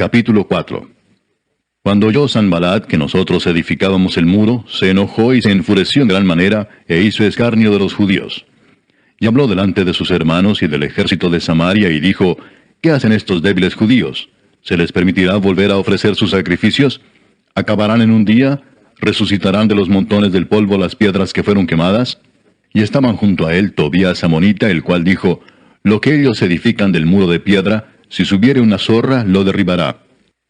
Capítulo 4. Cuando oyó Sanbalat que nosotros edificábamos el muro, se enojó y se enfureció en gran manera, e hizo escarnio de los judíos. Y habló delante de sus hermanos y del ejército de Samaria, y dijo: ¿Qué hacen estos débiles judíos? ¿Se les permitirá volver a ofrecer sus sacrificios? ¿Acabarán en un día? ¿Resucitarán de los montones del polvo las piedras que fueron quemadas? Y estaban junto a él Tobías amonita, el cual dijo: Lo que ellos edifican del muro de piedra, si subiere una zorra, lo derribará.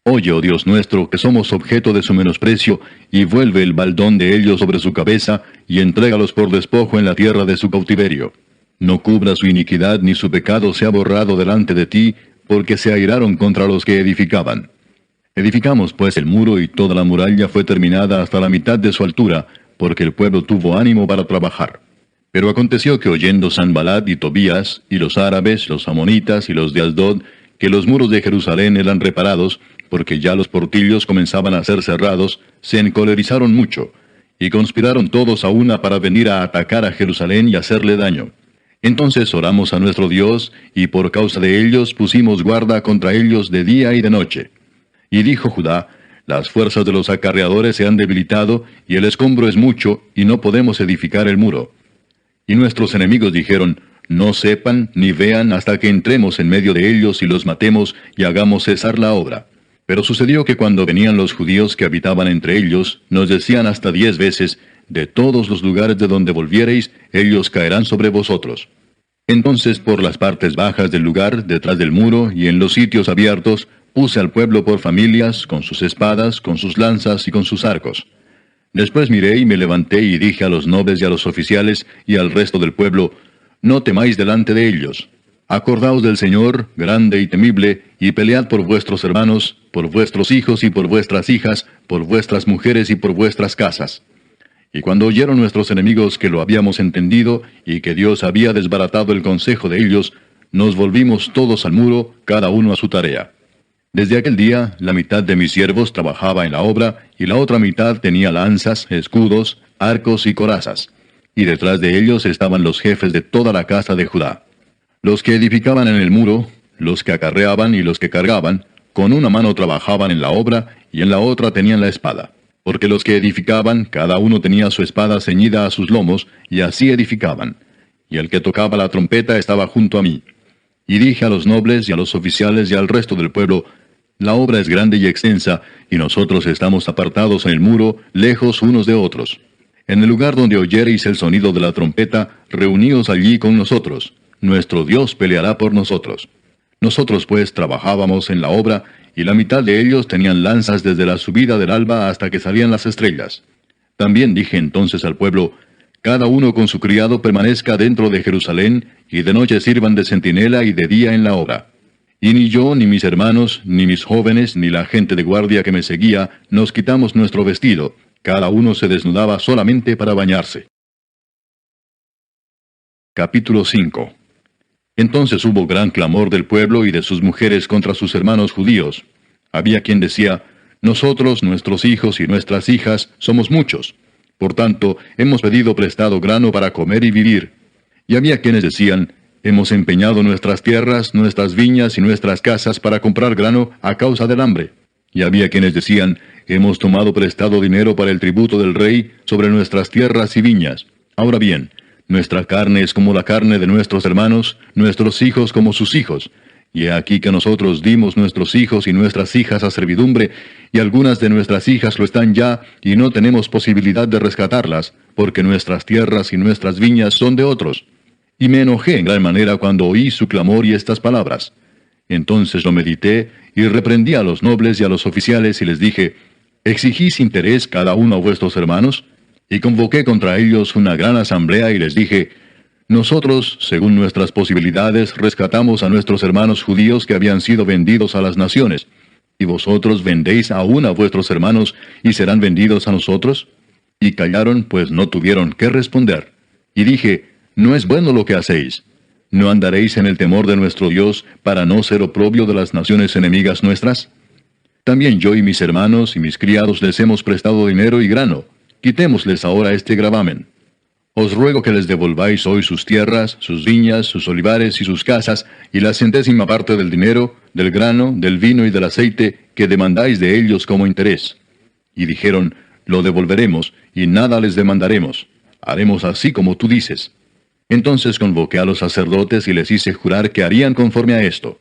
Oye, oh Dios nuestro, que somos objeto de su menosprecio, y vuelve el baldón de ellos sobre su cabeza, y entrégalos por despojo en la tierra de su cautiverio. No cubra su iniquidad, ni su pecado sea borrado delante de ti, porque se airaron contra los que edificaban. Edificamos pues el muro, y toda la muralla fue terminada hasta la mitad de su altura, porque el pueblo tuvo ánimo para trabajar. Pero aconteció que oyendo Sanbalat y Tobías, y los árabes, los amonitas y los de Asdod, que los muros de Jerusalén eran reparados, porque ya los portillos comenzaban a ser cerrados, se encolerizaron mucho, y conspiraron todos a una para venir a atacar a Jerusalén y hacerle daño. Entonces oramos a nuestro Dios, y por causa de ellos pusimos guarda contra ellos de día y de noche. Y dijo Judá: Las fuerzas de los acarreadores se han debilitado, y el escombro es mucho, y no podemos edificar el muro. Y nuestros enemigos dijeron: No sepan ni vean hasta que entremos en medio de ellos y los matemos y hagamos cesar la obra. Pero sucedió que cuando venían los judíos que habitaban entre ellos, nos decían hasta 10 veces: De todos los lugares de donde volviereis, ellos caerán sobre vosotros. Entonces por las partes bajas del lugar, detrás del muro, y en los sitios abiertos, puse al pueblo por familias, con sus espadas, con sus lanzas y con sus arcos. Después miré y me levanté y dije a los nobles y a los oficiales y al resto del pueblo: No temáis delante de ellos. Acordaos del Señor, grande y temible, y pelead por vuestros hermanos, por vuestros hijos y por vuestras hijas, por vuestras mujeres y por vuestras casas. Y cuando oyeron nuestros enemigos que lo habíamos entendido, y que Dios había desbaratado el consejo de ellos, nos volvimos todos al muro, cada uno a su tarea. Desde aquel día, la mitad de mis siervos trabajaba en la obra, y la otra mitad tenía lanzas, escudos, arcos y corazas. Y detrás de ellos estaban los jefes de toda la casa de Judá. Los que edificaban en el muro, los que acarreaban y los que cargaban, con una mano trabajaban en la obra, y en la otra tenían la espada. Porque los que edificaban, cada uno tenía su espada ceñida a sus lomos, y así edificaban. Y el que tocaba la trompeta estaba junto a mí. Y dije a los nobles y a los oficiales y al resto del pueblo: La obra es grande y extensa, y nosotros estamos apartados en el muro, lejos unos de otros. En el lugar donde oyereis el sonido de la trompeta, reuníos allí con nosotros. Nuestro Dios peleará por nosotros. Nosotros pues trabajábamos en la obra, y la mitad de ellos tenían lanzas desde la subida del alba hasta que salían las estrellas. También dije entonces al pueblo: Cada uno con su criado permanezca dentro de Jerusalén, y de noche sirvan de centinela y de día en la obra. Y ni yo, ni mis hermanos, ni mis jóvenes, ni la gente de guardia que me seguía, nos quitamos nuestro vestido. Cada uno se desnudaba solamente para bañarse. Capítulo 5. Entonces hubo gran clamor del pueblo y de sus mujeres contra sus hermanos judíos. Había quien decía: Nosotros, nuestros hijos y nuestras hijas, somos muchos. Por tanto, hemos pedido prestado grano para comer y vivir. Y había quienes decían: Hemos empeñado nuestras tierras, nuestras viñas y nuestras casas para comprar grano a causa del hambre. Y había quienes decían: Hemos tomado prestado dinero para el tributo del rey sobre nuestras tierras y viñas. Ahora bien, nuestra carne es como la carne de nuestros hermanos, nuestros hijos como sus hijos. Y he aquí que nosotros dimos nuestros hijos y nuestras hijas a servidumbre, y algunas de nuestras hijas lo están ya, y no tenemos posibilidad de rescatarlas, porque nuestras tierras y nuestras viñas son de otros. Y me enojé en gran manera cuando oí su clamor y estas palabras. Entonces lo medité, y reprendí a los nobles y a los oficiales, y les dije: ¿Exigís interés cada uno a vuestros hermanos? Y convoqué contra ellos una gran asamblea, y les dije: Nosotros, según nuestras posibilidades, rescatamos a nuestros hermanos judíos que habían sido vendidos a las naciones. ¿Y vosotros vendéis aún a vuestros hermanos, y serán vendidos a nosotros? Y callaron, pues no tuvieron qué responder. Y dije: No es bueno lo que hacéis. ¿No andaréis en el temor de nuestro Dios, para no ser oprobio de las naciones enemigas nuestras? También yo y mis hermanos y mis criados les hemos prestado dinero y grano. Quitémosles ahora este gravamen. Os ruego que les devolváis hoy sus tierras, sus viñas, sus olivares y sus casas, y la centésima parte del dinero, del grano, del vino y del aceite que demandáis de ellos como interés. Y dijeron, lo devolveremos, y nada les demandaremos. Haremos así como tú dices. Entonces convoqué a los sacerdotes y les hice jurar que harían conforme a esto.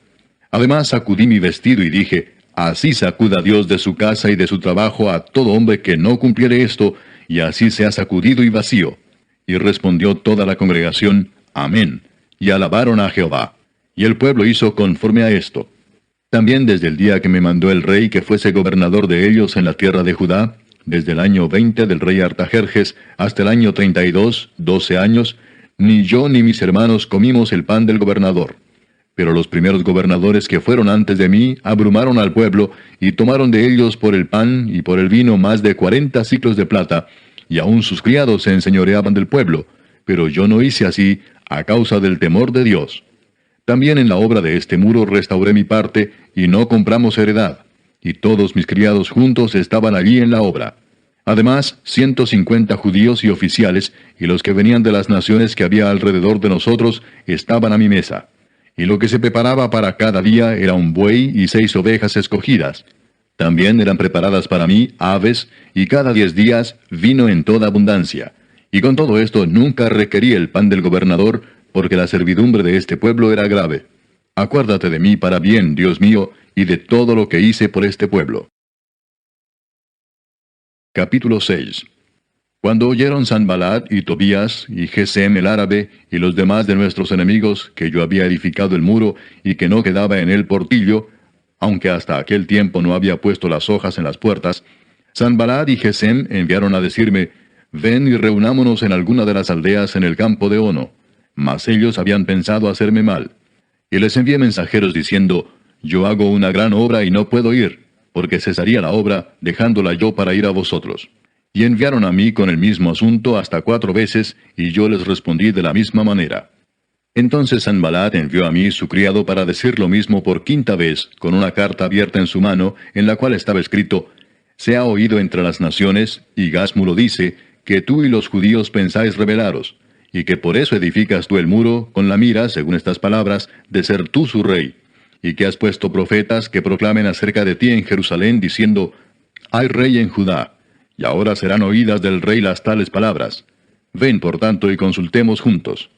Además sacudí mi vestido y dije, así sacuda Dios de su casa y de su trabajo a todo hombre que no cumpliere esto, y así sea sacudido y vacío. Y respondió toda la congregación, Amén, y alabaron a Jehová. Y el pueblo hizo conforme a esto. También desde el día que me mandó el rey que fuese gobernador de ellos en la tierra de Judá, desde el año 20 del rey Artajerjes hasta el año 32, 12 años, ni yo ni mis hermanos comimos el pan del gobernador. Pero los primeros gobernadores que fueron antes de mí abrumaron al pueblo, y tomaron de ellos por el pan y por el vino más de 40 siclos de plata, y aun sus criados se enseñoreaban del pueblo, pero yo no hice así a causa del temor de Dios. También en la obra de este muro restauré mi parte, y no compramos heredad, y todos mis criados juntos estaban allí en la obra. Además, 150 judíos y oficiales, y los que venían de las naciones que había alrededor de nosotros, estaban a mi mesa. Y lo que se preparaba para cada día era un buey y 6 ovejas escogidas. También eran preparadas para mí aves, y cada 10 días vino en toda abundancia. Y con todo esto nunca requerí el pan del gobernador, porque la servidumbre de este pueblo era grave. Acuérdate de mí para bien, Dios mío, y de todo lo que hice por este pueblo. Capítulo 6. Cuando oyeron Sanballat y Tobías y Gesem el árabe y los demás de nuestros enemigos que yo había edificado el muro y que no quedaba en él portillo, aunque hasta aquel tiempo no había puesto las hojas en las puertas, Sanballat y Gesem enviaron a decirme, ven y reunámonos en alguna de las aldeas en el campo de Ono. Mas ellos habían pensado hacerme mal. Y les envié mensajeros diciendo, yo hago una gran obra y no puedo ir, porque cesaría la obra, dejándola yo para ir a vosotros. Y enviaron a mí con el mismo asunto hasta 4 veces, y yo les respondí de la misma manera. Entonces Sanballat envió a mí su criado para decir lo mismo por 5ª vez, con una carta abierta en su mano, en la cual estaba escrito, se ha oído entre las naciones, y Gasmulo dice, que tú y los judíos pensáis rebelaros, y que por eso edificas tú el muro, con la mira, según estas palabras, de ser tú su rey, y que has puesto profetas que proclamen acerca de ti en Jerusalén, diciendo, hay rey en Judá, y ahora serán oídas del rey las tales palabras. Ven, por tanto, y consultemos juntos.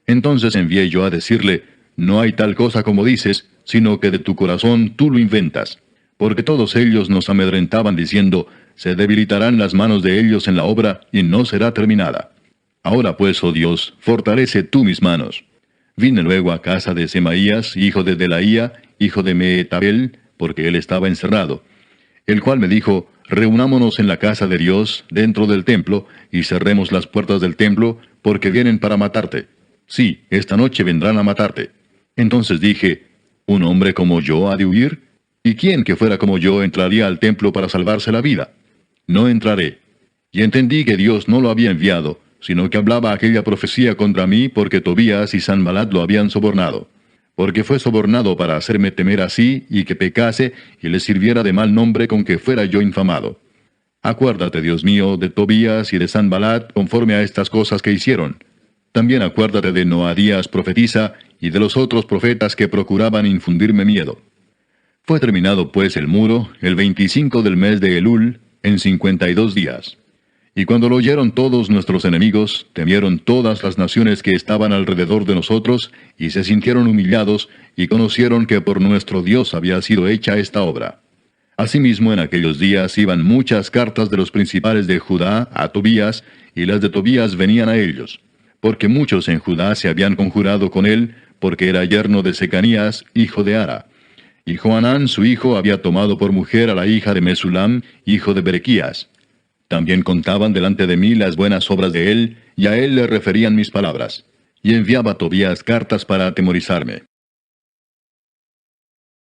Entonces envié yo a decirle, no hay tal cosa como dices, sino que de tu corazón tú lo inventas. Porque todos ellos nos amedrentaban diciendo, se debilitarán las manos de ellos en la obra, y no será terminada. Ahora pues, oh Dios, fortalece tú mis manos. Vine luego a casa de Semaías, hijo de Delaía, hijo de Mehetabel, porque él estaba encerrado, el cual me dijo, reunámonos en la casa de Dios, dentro del templo, y cerremos las puertas del templo, porque vienen para matarte. Sí, esta noche vendrán a matarte. Entonces dije, ¿un hombre como yo ha de huir? ¿Y quién que fuera como yo entraría al templo para salvarse la vida? No entraré. Y entendí que Dios no lo había enviado, sino que hablaba aquella profecía contra mí porque Tobías y Sanballat lo habían sobornado. Porque fue sobornado para hacerme temer así y que pecase y le sirviera de mal nombre con que fuera yo infamado. Acuérdate, Dios mío, de Tobías y de Sanballat conforme a estas cosas que hicieron. También acuérdate de Noadías profetisa y de los otros profetas que procuraban infundirme miedo. Fue terminado pues el muro el 25 del mes de Elul en 52 días. Y cuando lo oyeron todos nuestros enemigos, temieron todas las naciones que estaban alrededor de nosotros, y se sintieron humillados, y conocieron que por nuestro Dios había sido hecha esta obra. Asimismo, en aquellos días iban muchas cartas de los principales de Judá a Tobías, y las de Tobías venían a ellos, porque muchos en Judá se habían conjurado con él, porque era yerno de Secanías, hijo de Ara. Y Johanán su hijo había tomado por mujer a la hija de Mesulam, hijo de Berequías. También contaban delante de mí las buenas obras de él, y a él le referían mis palabras. Y enviaba a Tobías cartas para atemorizarme.